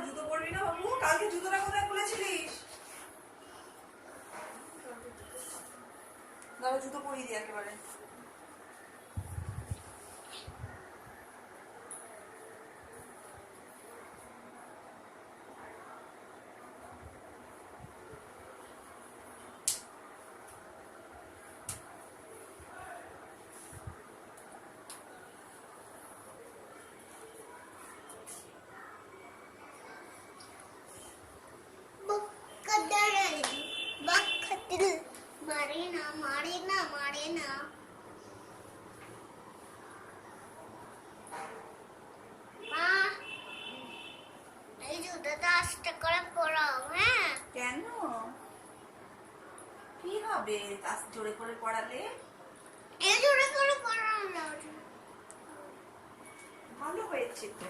জুতো পরবি না বাবু? কালকে জুতোটা কোথায় খুলেছিলিস? দাঁড়া, জুতো পরিয়ে দিই একেবারে। কেন? কি হবে জোরে করে পড়ালে? ভালো হয়েছে তো।